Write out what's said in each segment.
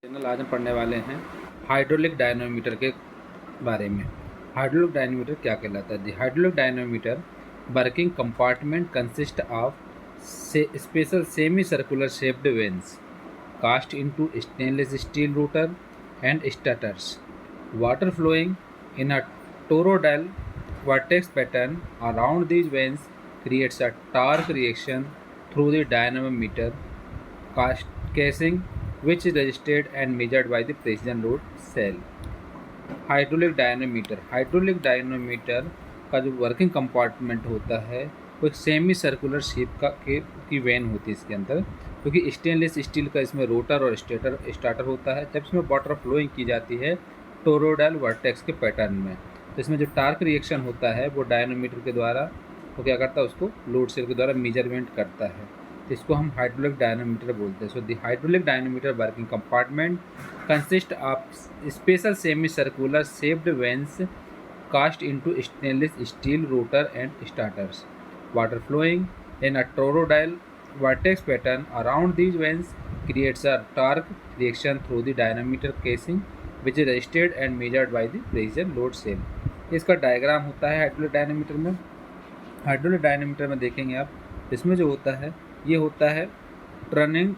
Channel आज हम पढ़ने वाले हैं हाइड्रोलिक डायनोमीटर के बारे में। हाइड्रोलिक डायनोमीटर क्या कहलाता है? The hydraulic dynamometer working compartment consist of special semi circular shaped veins cast into stainless steel rotor and stators. Water flowing in a toroidal vortex pattern around these vanes creates a torque reaction through the dynamometer casing, which is registered and measured by the precision load cell. Hydraulic dynamometer का जो working compartment होता है वो एक semi circular shape की when होती है इसके अंदर, क्योंकि स्टेनलेस स्टील का इसमें रोटर और स्टार्टर होता है। जब इसमें वाटर फ्लोइंग की जाती है टोरोइडल वर्टेक्स के पैटर्न में, तो इसमें जो टार्क रिएक्शन होता है वो डायनोमीटर के द्वारा वो क्या करता है, उसको लोड सेल के द्वारा मेजरमेंट करता है। तो इसको हम हाइड्रोलिक डायनोमीटर बोलते हैं। So the hydraulic dynamometer working compartment consist of special semi circular shaped veins cast into stainless steel rotor and starters. Water flowing in a toroidal vortex pattern around these vanes creates a torque reaction through the dynamometer casing, which is registered and measured by the precision load cell. इसका diagram होता है hydraulic डायनामीटर में। Hydraulic डायनामीटर में देखेंगे आप, इसमें जो होता है ये होता है टर्नियन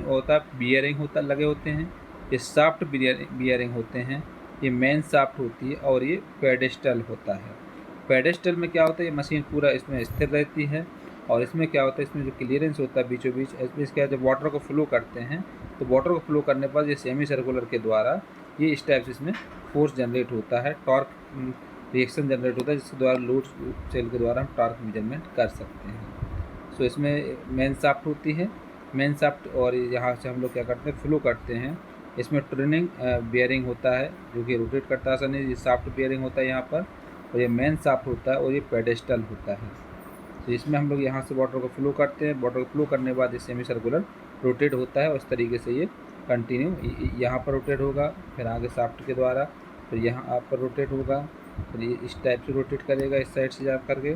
होता है, बियरिंग होता लगे होते हैं, ये साफ्ट बियरिंग होते हैं, ये मेन साफ्ट होती है और ये पेडेस्टल होता है। पेडेस्टल में क्या होता है, ये मशीन पूरा इसमें स्थिर रहती है और इसमें क्या होता है, इसमें जो क्लियरेंस होता है बीचों बीच, इसके जब वाटर को फ्लो करते हैं तो वाटर को फ्लो करने पर ये सेमी सर्कुलर के द्वारा ये इस टाइप से इसमें फोर्स जनरेट होता है, टॉर्क रिएक्शन जनरेट होता है, जिसके द्वारा लोड सेल के द्वारा हम टॉर्क मेजरमेंट कर सकते हैं। सो इसमें मेन साफ्ट होती है, मेन साफ्ट, और यहाँ से हम लोग क्या करते हैं, फ्लो करते हैं। इसमें ट्रेनिंग बियरिंग होता है जो कि रोटेट करता है, ऐसा नहीं, ये साफ्ट बियरिंग होता है यहाँ पर, और ये मेन साफ्ट होता है और ये पेडेस्टल होता है। तो इसमें हम लोग यहाँ से वाटर को फ्लो करते हैं, वाटर को फ्लो करने के बाद ये सेमी सर्कुलर रोटेट होता है और इस तरीके से ये कंटिन्यू यहाँ पर रोटेट होगा, फिर आगे साफ्ट के द्वारा, फिर यहाँ आप पर रोटेट होगा, फिर ये इस टाइप से रोटेट करेगा इस साइड से जा करके,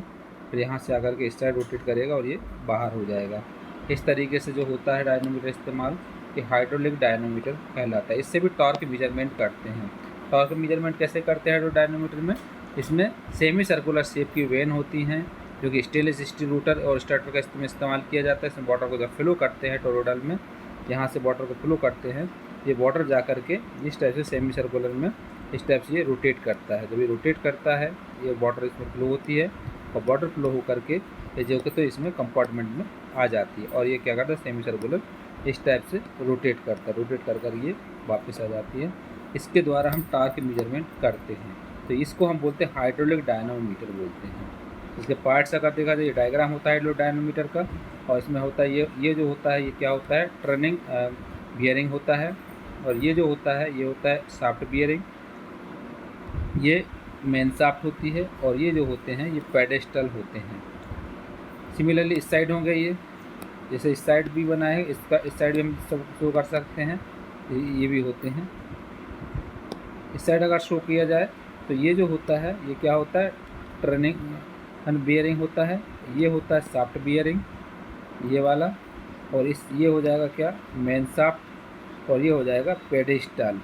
फिर यहाँ से आकर के इस साइड रोटेट करेगा और ये बाहर हो जाएगा। इस तरीके से जो होता है डायनोमीटर इस्तेमाल, कि हाइड्रोलिक डायनोमीटर कहलाता है। इससे भी टॉर्क मेजरमेंट करते हैं। टॉर्क मेजरमेंट कैसे करते हैं हाइड्रोलिक डायनोमीटर में? इसमें सेमी सर्कुलर शेप की वेन होती हैं जो कि स्टेनलेस स्टील रोटर और स्टार्टर का इस्तेमाल किया जाता है। इसमें वाटर को जब फ्लो करते हैं टोरोइडल में, यहाँ से वाटर को फ्लो करते हैं, ये वाटर जा करके इस टाइप से सेमी सर्कुलर में इस टाइप से ये रोटेट करता है। जब ये रोटेट करता है ये वाटर इसमें फ्लो होती है और वाटर फ्लो हो करके ये जो कि तो इसमें कंपार्टमेंट में आ जाती है और ये क्या करता है, सेमी सर्कुलर इस टाइप से रोटेट करता है, रोटेट कर कर ये वापस आ जाती है। इसके द्वारा हम टॉर्क मेजरमेंट करते हैं, तो इसको हम बोलते हैं हाइड्रोलिक डायनोमीटर बोलते हैं। इसके पार्ट्स अगर देखा जाए, ये डायग्राम होता है हाइड्रोलिक डायनोमीटर का, और इसमें होता है ये जो होता है ये क्या होता है, टर्निंग बियरिंग होता है, और ये जो होता है ये होता है साफ्ट बियरिंग, ये मेन साफ्ट होती है, और ये जो होते हैं ये पेडेस्टल होते हैं। सिमिलरली इस साइड होंगे, ये जैसे इस साइड भी बना है, इसका इस साइड भी हम शो कर सकते हैं, ये भी होते हैं। इस साइड अगर शो किया जाए तो ये जो होता है ये क्या होता है, टर्निंग बियरिंग होता है, ये होता है साफ्ट बियरिंग ये वाला, और ये हो जाएगा क्या, मेन साफ्ट, और ये हो जाएगा पेडेस्टल।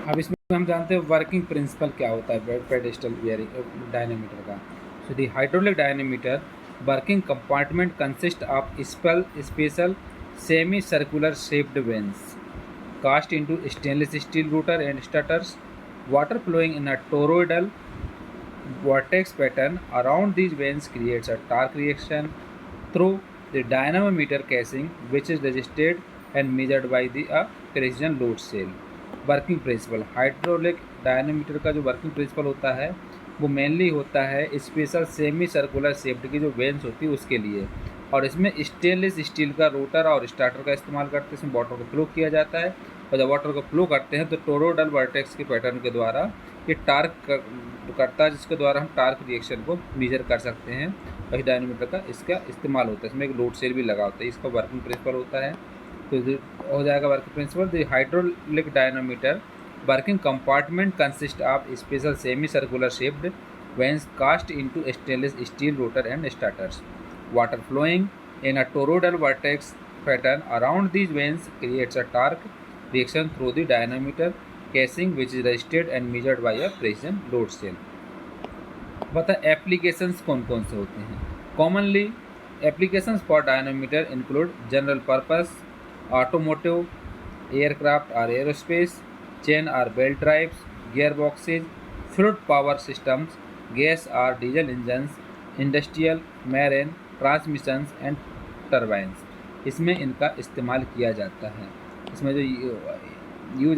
अब इसमें हम जानते हैं वर्किंग प्रिंसिपल क्या होता है पेडेस्टल बियरिंग डायनामीटर का। So the hydraulic dynamometer working compartment consists of special semi-circular shaped vanes cast into stainless steel rotor and starters. Water flowing in a toroidal vortex pattern around these vanes creates a torque reaction through the dynamometer casing, which is registered and measured by the precision load cell. Working principle, hydraulic dynamometer का जो working principle होता है वो mainly होता है special semi circular shaped की जो veins होती है उसके लिए, और इसमें स्टेनलेस स्टील का रोटर और स्टार्टर का इस्तेमाल करते हैं। इसमें वाटर को फ्लो किया जाता है और जब वाटर को फ्लो करते हैं तो टोरोइडल वर्टेक्स के पैटर्न के द्वारा ये टार्क करता है, जिसके द्वारा हम टार्क रिएक्शन को मेजर कर सकते हैं। वही डायनामीटर का इसका इस्तेमाल होता है। इसमें एक लोड सेल भी लगा होता है, इसका वर्किंग प्रिंसिपल होता है। तो हो जाएगा working principle, the hydraulic dynamometer working compartment consist of special semi circular shaped vanes cast into stainless steel rotor and starters. Water flowing in a toroidal vortex pattern around these veins creates a torque reaction through the dynamometer casing which is registered and measured by a precision load cell. बता applications कौन कौन से होते हैं. Commonly applications for dynamometer include general purpose, automotive, aircraft और aerospace, chain और belt drives, gear boxes, fluid power systems, gas और diesel engines, industrial, marine, transmissions and turbines. इसमें इनका इस्तेमाल किया जाता है. इसमें जो यूज